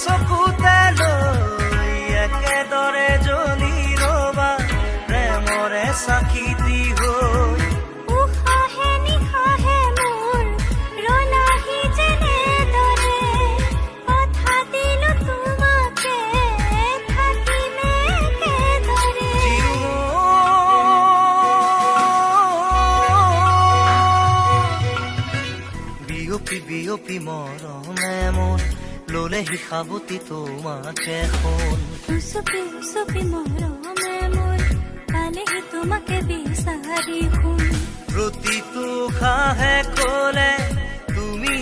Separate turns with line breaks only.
চকুতে লৈ একেদৰে জ্বলি ৰবা প্ৰেমৰে চাকি দি হৈ।
উশাহে নিশাহে মোৰ ৰলাহি যেনেদৰে, কথা দিলো তোমাকে থাকিমে একেদৰে।
বিয়পি বিয়পি মৰমে মোৰ ললেহি সাৱতি তোমাকে সোণ।
উচপি উচপি মৰমে মোৰ পালেহি তোমাকে বিচাৰি শুন।
প্ৰতিটো খাহে কলে তুমি